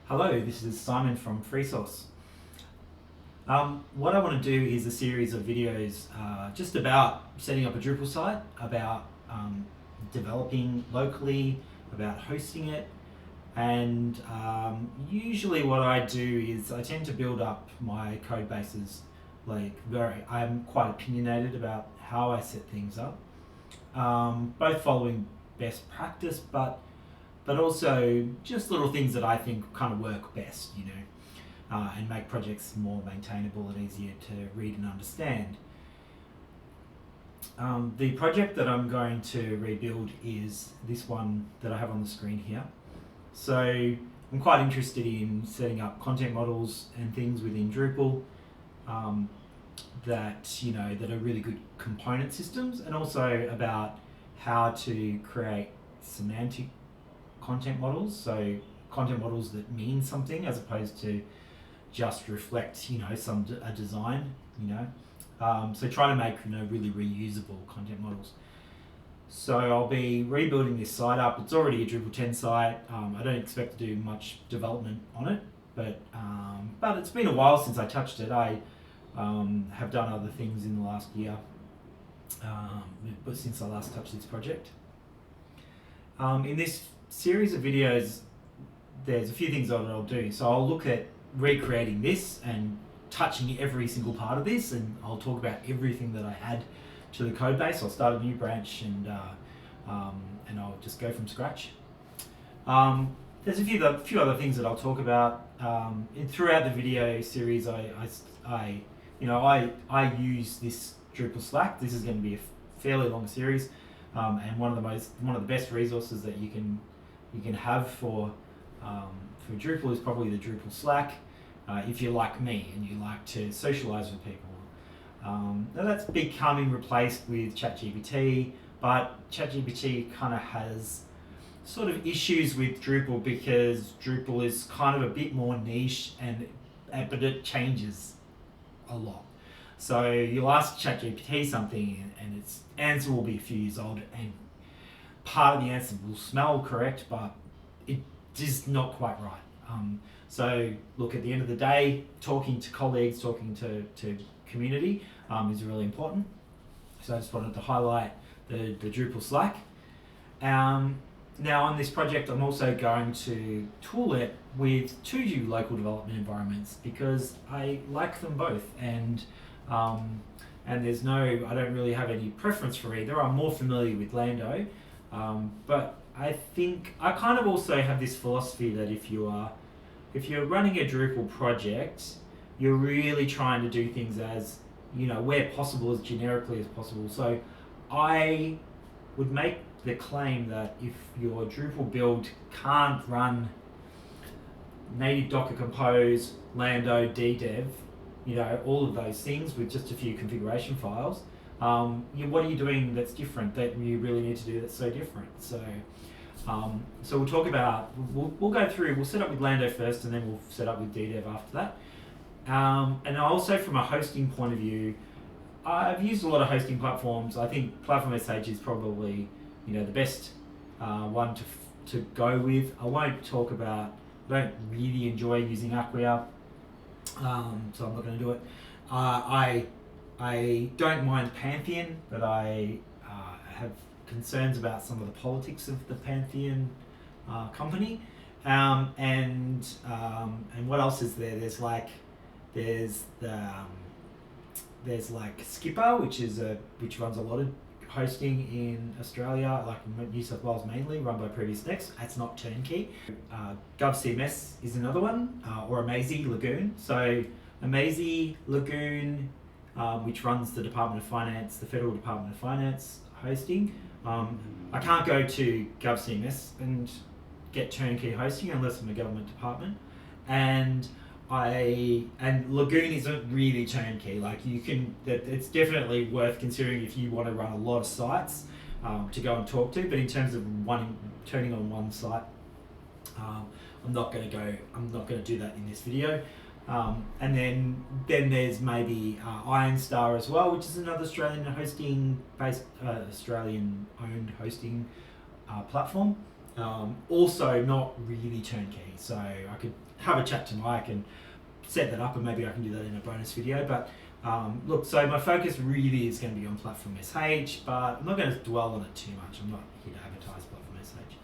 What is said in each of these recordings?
Hello, this is Simon from FreeSource. What I want to do is a series of videos just about setting up a Drupal site, about developing locally, about hosting it, and usually what I do is I tend to build up my code bases I'm quite opinionated about how I set things up, both following best practice, but also just little things that I think kind of work best, and make projects more maintainable and easier to read and understand. The project that I'm going to rebuild is this one that I have on the screen here. So I'm quite interested in setting up content models and things within Drupal that are really good component systems, and also about how to create semantic content models, so content models that mean something as opposed to just reflect a design, so try to make really reusable content models. So I'll be rebuilding this site up. It's already a Drupal 10 site. I don't expect to do much development on it, but it's been a while since I touched it. I have done other things in the last year, but since I last touched this project. In this series of videos, there's a few things that I'll do. So I'll look at recreating this and touching every single part of this, and I'll talk about everything that I add to the code base. I'll start a new branch and I'll just go from scratch. There's a few other things that I'll talk about throughout the video series. I use this Drupal Slack. This is going to be a fairly long series, and one of the best resources that you can have for Drupal is probably the Drupal Slack, if you're like me and you like to socialize with people. Now that's becoming replaced with ChatGPT, but ChatGPT kind of has sort of issues with Drupal because Drupal is kind of a bit more niche but it changes a lot. So you'll ask ChatGPT something and its answer will be a few years old, and part of the answer will smell correct, but it is not quite right. So look, at the end of the day, talking to colleagues, talking to community is really important. So I just wanted to highlight the Drupal Slack. Now on this project, I'm also going to tool it with two new local development environments because I like them both, and I don't really have any preference for either. I'm more familiar with Lando, but I think I kind of also have this philosophy that if you're running a Drupal project, you're really trying to do things as where possible, as generically as possible. So I would make the claim that if your Drupal build can't run native Docker Compose, Lando, DDEV, all of those things with just a few configuration files, what are you doing that's different that you really need to do that's so different? So we'll talk about, we'll go through, we'll set up with Lando first and then we'll set up with DDEV after that. And also from a hosting point of view, I've used a lot of hosting platforms. I think Platform.sh is probably the best one to go with. I don't really enjoy using Acquia, so I'm not going to do it. I don't mind Pantheon, but I have concerns about some of the politics of the Pantheon company. And what else is there? There's Skipper, which runs a lot of hosting in Australia, like New South Wales mainly, run by Previous Next. That's not turnkey. GovCMS is another one, or Amazy Lagoon. So Amazy Lagoon, which runs the Department of Finance, the Federal Department of Finance hosting. I can't go to GovCMS and get turnkey hosting unless I'm a government department, and Lagoon isn't really turnkey. It's definitely worth considering if you want to run a lot of sites to go and talk to. But in terms of turning on one site, I'm not going to do that in this video. And then there's maybe Ironstar as well, which is another Australian owned hosting platform. Also not really turnkey. So I could have a chat to Mike and set that up, and maybe I can do that in a bonus video. But look, so my focus really is going to be on Platform.sh, but I'm not going to dwell on it too much. I'm not here to advertise Platform.sh.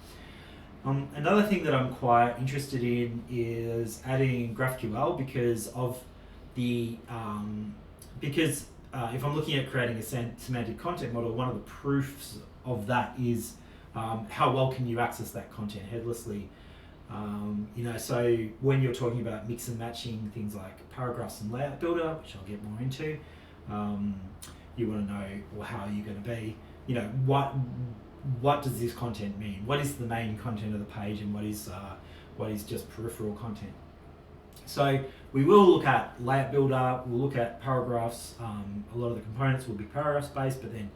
Another thing that I'm quite interested in is adding GraphQL because of the if I'm looking at creating a semantic content model, one of the proofs of that is how well can you access that content headlessly. So when you're talking about mix and matching things like paragraphs and layout builder, which I'll get more into, you want to know, well, how are you going to be, what does this content mean? What is the main content of the page, and what is just peripheral content? So we will look at layout builder, we'll look at paragraphs. A lot of the components will be paragraphs based, but then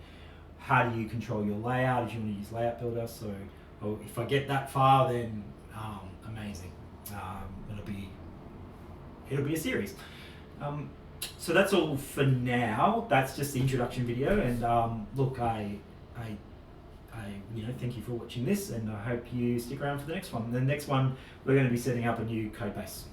how do you control your layout if you want to use layout builder? So if I get that far, then amazing. It'll be a series. So that's all for now. That's just the introduction video, and look, I thank you for watching this, and I hope you stick around for the next one. The next one, we're going to be setting up a new code base.